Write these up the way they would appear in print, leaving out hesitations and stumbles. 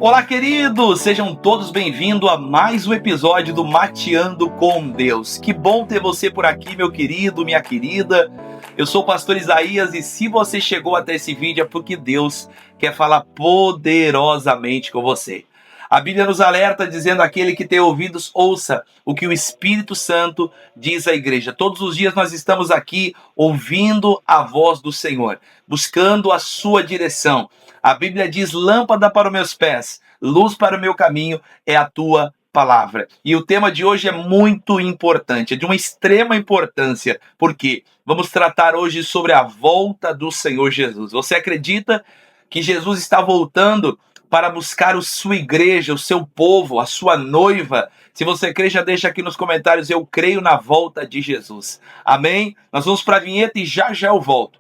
Olá, queridos! Sejam todos bem-vindos a mais um episódio do Mateando com Deus. Que bom ter você por aqui, meu querido, minha querida. Eu sou o pastor Isaías e se você chegou até esse vídeo é porque Deus quer falar poderosamente com você. A Bíblia nos alerta dizendo: aquele que tem ouvidos, ouça o que o Espírito Santo diz à igreja. Todos os dias nós estamos aqui ouvindo a voz do Senhor, buscando a sua direção. A Bíblia diz: lâmpada para os meus pés, luz para o meu caminho é a tua palavra. E o tema de hoje é muito importante, é de uma extrema importância, porque vamos tratar hoje sobre a volta do Senhor Jesus. Você acredita que Jesus está voltando para buscar a sua igreja, o seu povo, a sua noiva? Se você crê, já deixa aqui nos comentários: eu creio na volta de Jesus. Amém? Nós vamos para a vinheta e já eu volto.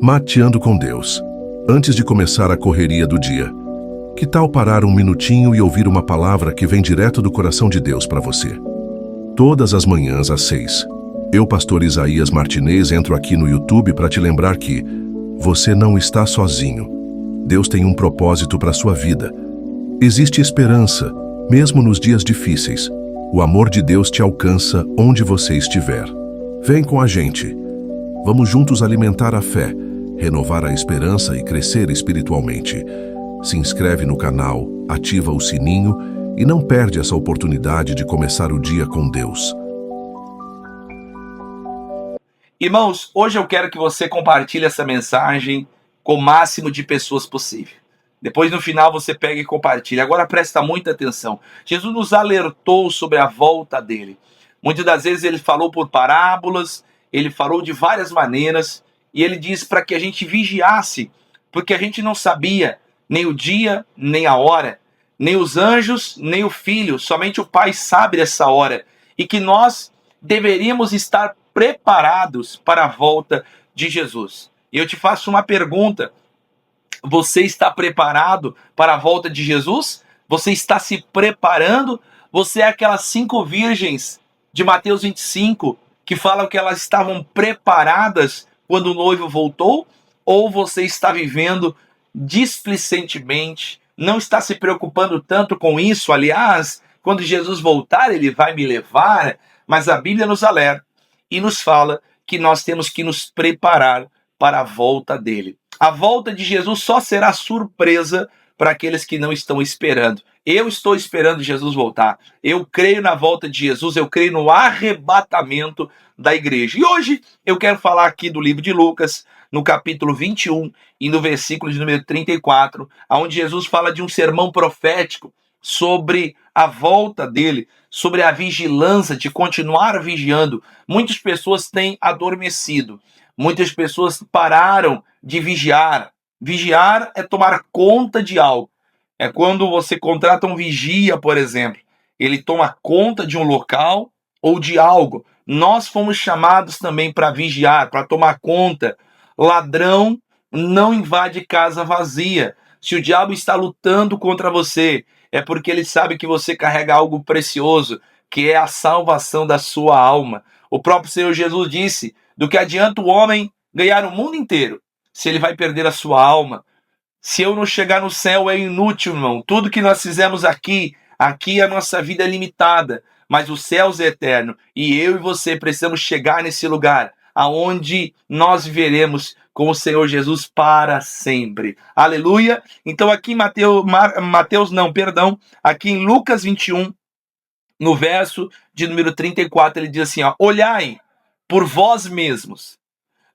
Mateando com Deus. Antes de começar a correria do dia, que tal parar um minutinho e ouvir uma palavra que vem direto do coração de Deus para você? Todas as manhãs às 6, eu, pastor Isaías Martinez, entro aqui no YouTube para te lembrar que você não está sozinho. Deus tem um propósito para sua vida. Existe esperança, mesmo nos dias difíceis. O amor de Deus te alcança onde você estiver. Vem com a gente. Vamos juntos alimentar a fé, renovar a esperança e crescer espiritualmente. Se inscreve no canal, ativa o sininho e não perde essa oportunidade de começar o dia com Deus. Irmãos, hoje eu quero que você compartilhe essa mensagem com o máximo de pessoas possível. Depois, no final, você pega e compartilha. Agora presta muita atenção. Jesus nos alertou sobre a volta dele. Muitas das vezes ele falou por parábolas, ele falou de várias maneiras, e ele diz para que a gente vigiasse, porque a gente não sabia nem o dia, nem a hora, nem os anjos, nem o Filho, somente o Pai sabe dessa hora, e que nós deveríamos estar preparados para a volta de Jesus. E eu te faço uma pergunta: você está preparado para a volta de Jesus? Você está se preparando? Você é aquelas 5 virgens de Mateus 25 que falam que elas estavam preparadas quando o noivo voltou? Ou você está vivendo displicentemente, não está se preocupando tanto com isso? Aliás, quando Jesus voltar, ele vai me levar. Mas a Bíblia nos alerta e nos fala que nós temos que nos preparar para a volta dele. A volta de Jesus só será surpresa para aqueles que não estão esperando. Eu estou esperando Jesus voltar. Eu creio na volta de Jesus, eu creio no arrebatamento da igreja. E hoje eu quero falar aqui do livro de Lucas, no capítulo 21 e no versículo de número 34, onde Jesus fala de um sermão profético sobre a volta dele, sobre a vigilância, de continuar vigiando. Muitas pessoas têm adormecido, muitas pessoas pararam de vigiar. Vigiar é tomar conta de algo. É quando você contrata um vigia, por exemplo. Ele toma conta de um local ou de algo. Nós fomos chamados também para vigiar, para tomar conta. Ladrão não invade casa vazia. Se o diabo está lutando contra você, é porque ele sabe que você carrega algo precioso, que é a salvação da sua alma. O próprio Senhor Jesus disse: do que adianta o homem ganhar o mundo inteiro se ele vai perder a sua alma? Se eu não chegar no céu, é inútil, irmão. Tudo que nós fizemos aqui a nossa vida é limitada, mas os céus é eterno. E eu e você precisamos chegar nesse lugar aonde nós viveremos com o Senhor Jesus para sempre. Aleluia! Então aqui em aqui em Lucas 21, no verso de número 34, ele diz assim: ó, olhai por vós mesmos,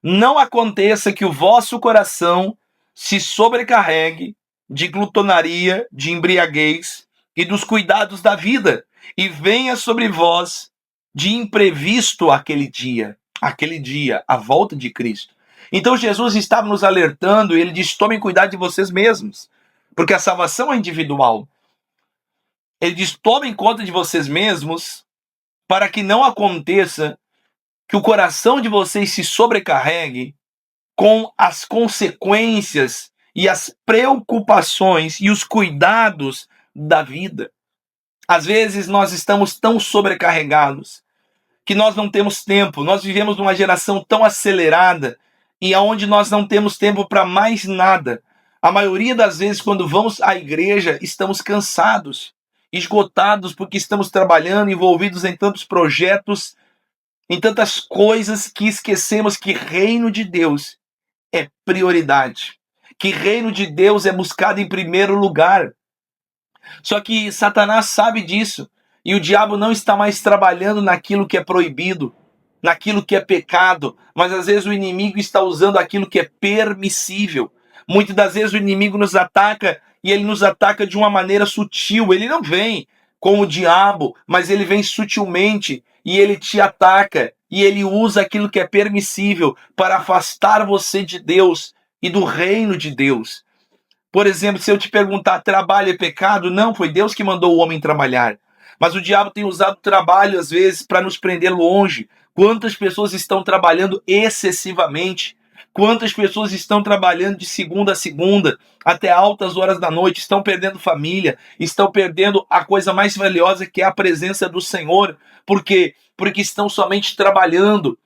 não aconteça que o vosso coração se sobrecarregue de glutonaria, de embriaguez e dos cuidados da vida, e venha sobre vós de imprevisto aquele dia, a volta de Cristo. Então Jesus estava nos alertando, e ele diz: tomem cuidado de vocês mesmos, porque a salvação é individual. Ele diz: tomem conta de vocês mesmos, para que não aconteça que o coração de vocês se sobrecarregue com as consequências e as preocupações e os cuidados da vida. Às vezes nós estamos tão sobrecarregados que nós não temos tempo. Nós vivemos numa geração tão acelerada e aonde nós não temos tempo para mais nada. A maioria das vezes, quando vamos à igreja, estamos cansados, esgotados, porque estamos trabalhando, envolvidos em tantos projetos, em tantas coisas, que esquecemos que reino de Deus é prioridade, que reino de Deus é buscado em primeiro lugar. Só que Satanás sabe disso, e o diabo não está mais trabalhando naquilo que é proibido, naquilo que é pecado, mas às vezes o inimigo está usando aquilo que é permissível. Muitas das vezes o inimigo nos ataca, e ele nos ataca de uma maneira sutil. Ele não vem como o diabo, mas ele vem sutilmente e ele te ataca, e ele usa aquilo que é permissível para afastar você de Deus e do reino de Deus. Por exemplo, se eu te perguntar, trabalho é pecado? Não, foi Deus que mandou o homem trabalhar. Mas o diabo tem usado o trabalho, às vezes, para nos prender longe. Quantas pessoas estão trabalhando excessivamente? Quantas pessoas estão trabalhando de segunda a segunda, até altas horas da noite, estão perdendo família, estão perdendo a coisa mais valiosa, que é a presença do Senhor. Por quê? Porque estão somente trabalhando,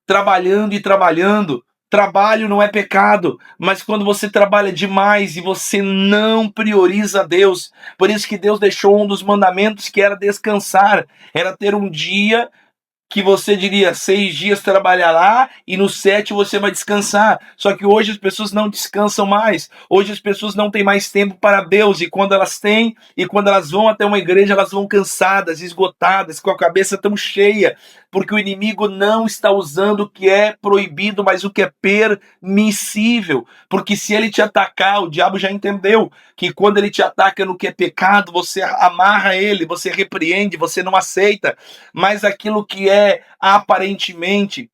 trabalhando e trabalhando. Trabalho não é pecado, mas quando você trabalha demais e você não prioriza Deus, por isso que Deus deixou um dos mandamentos, que era descansar, era ter um dia que você diria 6 dias trabalhará e no 7 você vai descansar. Só que hoje as pessoas não descansam mais. Hoje as pessoas não têm mais tempo para Deus. E quando elas têm, e quando elas vão até uma igreja, elas vão cansadas, esgotadas, com a cabeça tão cheia, porque o inimigo não está usando o que é proibido, mas o que é permissível. Porque se ele te atacar, o diabo já entendeu que quando ele te ataca no que é pecado, você amarra ele, você repreende, você não aceita. Mas aquilo que é aparentemente,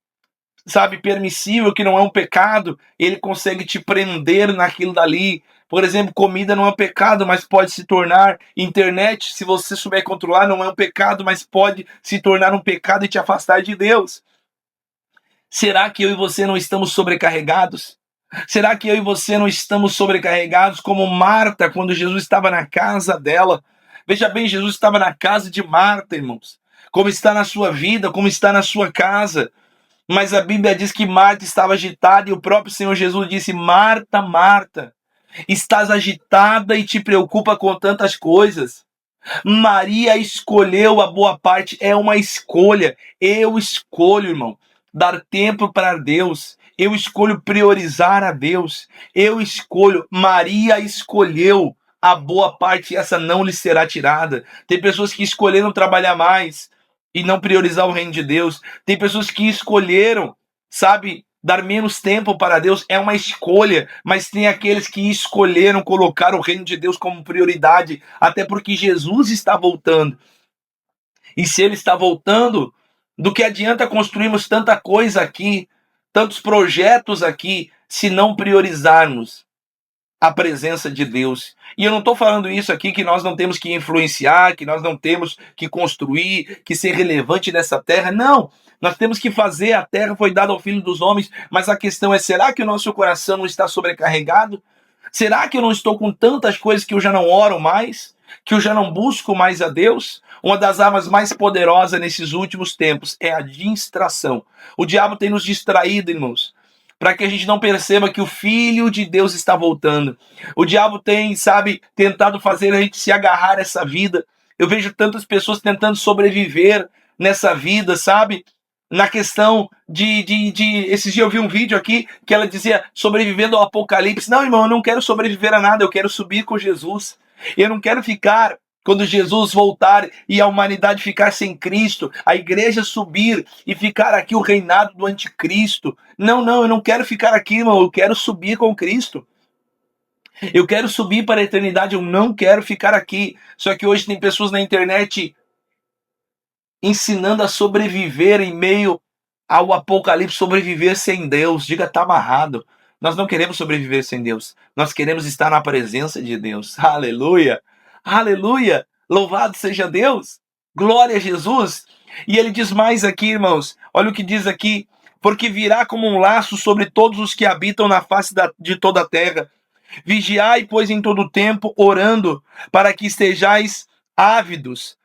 sabe, permissível, que não é um pecado, ele consegue te prender naquilo dali. Por exemplo, comida não é um pecado, mas pode se tornar. Internet, se você souber controlar, não é um pecado, mas pode se tornar um pecado e te afastar de Deus. Será que eu e você não estamos sobrecarregados? Será que eu e você não estamos sobrecarregados como Marta, quando Jesus estava na casa dela? Veja bem, Jesus estava na casa de Marta, irmãos. Como está na sua vida, como está na sua casa. Mas a Bíblia diz que Marta estava agitada, e o próprio Senhor Jesus disse: Marta, Marta, estás agitada e te preocupa com tantas coisas. Maria escolheu a boa parte, é uma escolha. Eu escolho, irmão, dar tempo para Deus. Eu escolho priorizar a Deus. Eu escolho. Maria escolheu a boa parte, e essa não lhe será tirada. Tem pessoas que escolheram trabalhar mais e não priorizar o reino de Deus. Tem pessoas que escolheram, sabe, dar menos tempo para Deus. É uma escolha, mas tem aqueles que escolheram colocar o reino de Deus como prioridade, até porque Jesus está voltando. E se ele está voltando, do que adianta construirmos tanta coisa aqui, tantos projetos aqui, se não priorizarmos a presença de Deus? E eu não estou falando isso aqui que nós não temos que influenciar, que nós não temos que construir, que ser relevante nessa terra. Não, nós temos que fazer. A terra foi dada ao Filho dos Homens, mas a questão é, será que o nosso coração não está sobrecarregado? Será que eu não estou com tantas coisas que eu já não oro mais? Que eu já não busco mais a Deus? Uma das armas mais poderosas nesses últimos tempos é a distração. O diabo tem nos distraído, irmãos, para que a gente não perceba que o Filho de Deus está voltando. O diabo tem, sabe, tentado fazer a gente se agarrar a essa vida. Eu vejo tantas pessoas tentando sobreviver nessa vida, sabe? Na questão Esses dias eu vi um vídeo aqui que ela dizia, sobrevivendo ao apocalipse. Não, irmão, eu não quero sobreviver a nada, eu quero subir com Jesus. Eu não quero ficar, quando Jesus voltar e a humanidade ficar sem Cristo, a igreja subir e ficar aqui o reinado do anticristo. Não, não, eu não quero ficar aqui, irmão, eu quero subir com Cristo. Eu quero subir para a eternidade, eu não quero ficar aqui. Só que hoje tem pessoas na internet ensinando a sobreviver em meio ao apocalipse, sobreviver sem Deus. Diga, tá amarrado. Nós não queremos sobreviver sem Deus. Nós queremos estar na presença de Deus. Aleluia! Aleluia! Louvado seja Deus! Glória a Jesus! E ele diz mais aqui, irmãos. Olha o que diz aqui. Porque virá como um laço sobre todos os que habitam na face de toda a terra. Vigiai, pois, em todo o tempo, orando, para que estejais ávidos,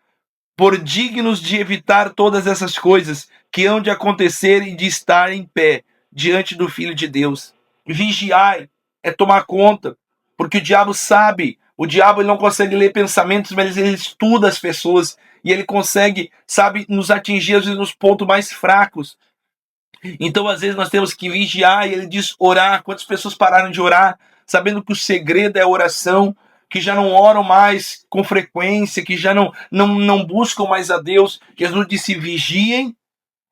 por dignos de evitar todas essas coisas que hão de acontecer e de estar em pé diante do Filho de Deus. Vigiai é tomar conta. Porque o diabo sabe, o diabo ele não consegue ler pensamentos, mas ele estuda as pessoas e ele consegue, sabe, nos atingir às vezes nos pontos mais fracos. Então, às vezes, nós temos que vigiar, e ele diz orar. Quantas pessoas pararam de orar, sabendo que o segredo é a oração, que já não oram mais com frequência, que já não buscam mais a Deus. Jesus disse: vigiem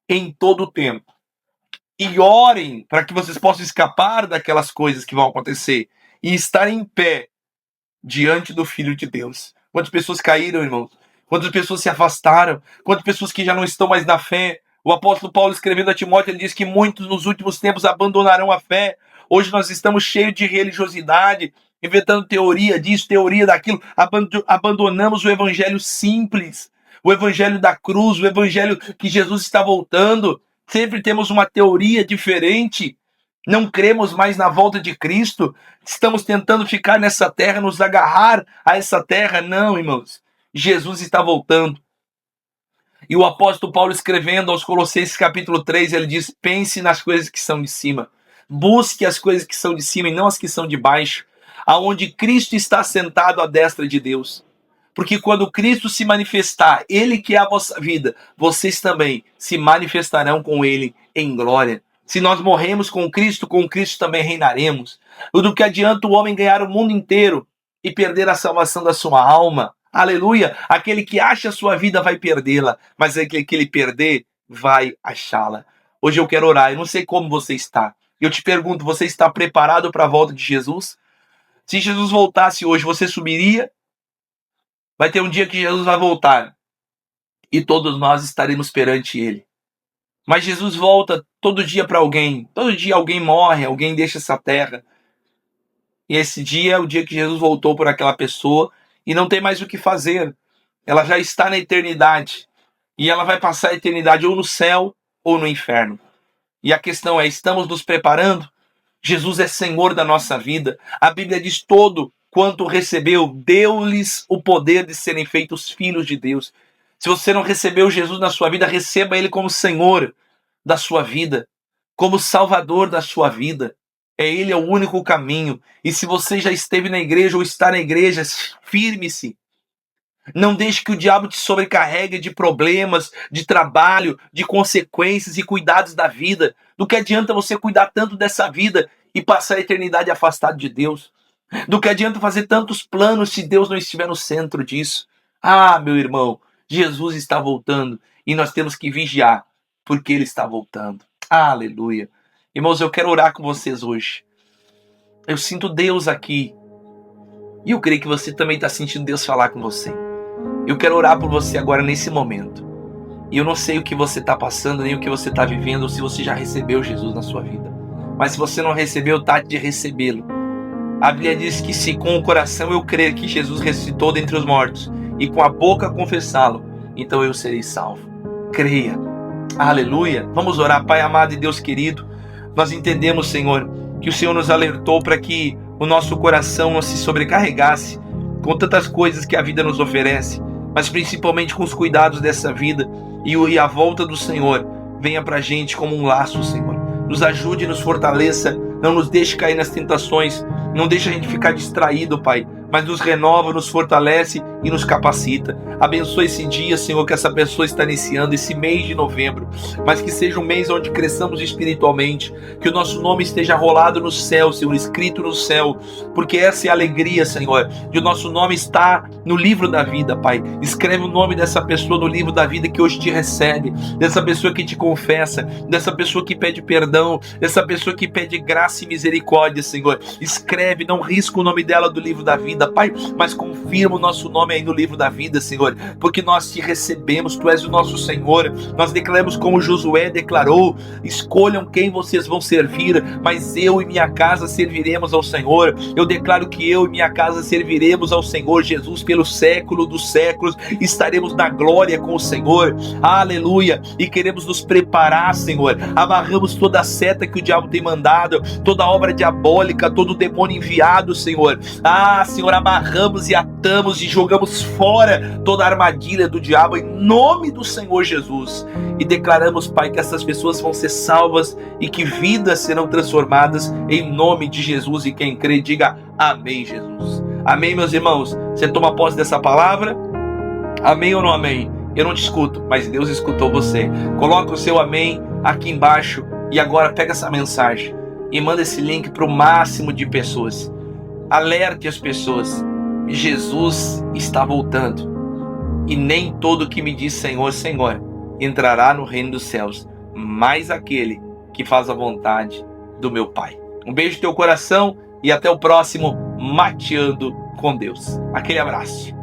em todo o tempo. E orem para que vocês possam escapar daquelas coisas que vão acontecer e estar em pé diante do Filho de Deus. Quantas pessoas caíram, irmãos? Quantas pessoas se afastaram? Quantas pessoas que já não estão mais na fé? O apóstolo Paulo, escrevendo a Timóteo, ele diz que muitos nos últimos tempos abandonarão a fé. Hoje nós estamos cheios de religiosidade, inventando teoria disso, teoria daquilo. Abandonamos o evangelho simples, o evangelho da cruz, o evangelho que Jesus está voltando. Sempre temos uma teoria diferente. Não cremos mais na volta de Cristo. Estamos tentando ficar nessa terra, nos agarrar a essa terra. Não, irmãos. Jesus está voltando. E o apóstolo Paulo, escrevendo aos Colossenses capítulo 3, ele diz: pense nas coisas que são de cima. Busque as coisas que são de cima e não as que são de baixo, aonde Cristo está sentado à destra de Deus. Porque quando Cristo se manifestar, Ele que é a vossa vida, vocês também se manifestarão com Ele em glória. Se nós morremos com Cristo também reinaremos. Do que adianta o homem ganhar o mundo inteiro e perder a salvação da sua alma? Aleluia! Aquele que acha a sua vida vai perdê-la, mas aquele que ele perder vai achá-la. Hoje eu quero orar, eu não sei como você está. Eu te pergunto, você está preparado para a volta de Jesus? Se Jesus voltasse hoje, você subiria? Vai ter um dia que Jesus vai voltar e todos nós estaremos perante Ele. Mas Jesus volta todo dia para alguém. Todo dia alguém morre, alguém deixa essa terra. E esse dia é o dia que Jesus voltou por aquela pessoa e não tem mais o que fazer. Ela já está na eternidade. E ela vai passar a eternidade ou no céu ou no inferno. E a questão é, estamos nos preparando? Jesus é Senhor da nossa vida. A Bíblia diz: todo quanto recebeu, deu-lhes o poder de serem feitos filhos de Deus. Se você não recebeu Jesus na sua vida, receba Ele como Senhor da sua vida, como Salvador da sua vida. Ele é o único caminho. E se você já esteve na igreja ou está na igreja, firme-se. Não deixe que o diabo te sobrecarregue de problemas, de trabalho, de consequências e cuidados da vida. Do que adianta você cuidar tanto dessa vida e passar a eternidade afastado de Deus? Do que adianta fazer tantos planos se Deus não estiver no centro disso? Ah, meu irmão, Jesus está voltando e nós temos que vigiar, porque Ele está voltando. Aleluia. Irmãos, eu quero orar com vocês hoje. Eu sinto Deus aqui. E eu creio que você também está sentindo Deus falar com você. Eu quero orar por você agora nesse momento. E eu não sei o que você está passando, nem o que você está vivendo, ou se você já recebeu Jesus na sua vida. Mas se você não recebeu, trate de recebê-lo. A Bíblia diz que se com o coração eu crer que Jesus ressuscitou dentre os mortos e com a boca confessá-lo, então eu serei salvo. Creia. Aleluia. Vamos orar. Pai amado e Deus querido, nós entendemos, Senhor, que o Senhor nos alertou para que o nosso coração não se sobrecarregasse com tantas coisas que a vida nos oferece, mas principalmente com os cuidados dessa vida, e a volta do Senhor venha para a gente como um laço, Senhor. Nos ajude, nos fortaleça, não nos deixe cair nas tentações, não deixe a gente ficar distraído, Pai, mas nos renova, nos fortalece e nos capacita. Abençoa esse dia, Senhor, que essa pessoa está iniciando, esse mês de novembro, mas que seja um mês onde cresçamos espiritualmente, que o nosso nome esteja rolado no céu, Senhor, escrito no céu, porque essa é a alegria, Senhor, de o nosso nome estar no livro da vida, Pai. Escreve o nome dessa pessoa no livro da vida que hoje te recebe, dessa pessoa que te confessa, dessa pessoa que pede perdão, dessa pessoa que pede graça e misericórdia, Senhor. Escreve, não risca o nome dela do livro da vida, Pai, mas confirma o nosso nome aí no livro da vida, Senhor, porque nós te recebemos, Tu és o nosso Senhor. Nós declaramos como Josué declarou: escolham quem vocês vão servir, mas eu e minha casa serviremos ao Senhor. Eu declaro que eu e minha casa serviremos ao Senhor Jesus pelo século dos séculos, estaremos na glória com o Senhor. Aleluia. E queremos nos preparar, Senhor. Amarramos toda a seta que o diabo tem mandado, toda obra diabólica, todo demônio enviado, Senhor. Ah, Senhor, Senhor, amarramos e atamos e jogamos fora toda a armadilha do diabo em nome do Senhor Jesus. E declaramos, Pai, que essas pessoas vão ser salvas e que vidas serão transformadas em nome de Jesus. E quem crê, diga amém, Jesus. Amém, meus irmãos? Você toma posse dessa palavra? Amém ou não amém? Eu não te escuto, mas Deus escutou você. Coloca o seu amém aqui embaixo e agora pega essa mensagem e manda esse link para o máximo de pessoas. Alerte as pessoas. Jesus está voltando. E nem todo que me diz Senhor, Senhor entrará no reino dos céus, mas aquele que faz a vontade do meu Pai. Um beijo no teu coração e até o próximo Mateando com Deus. Aquele abraço.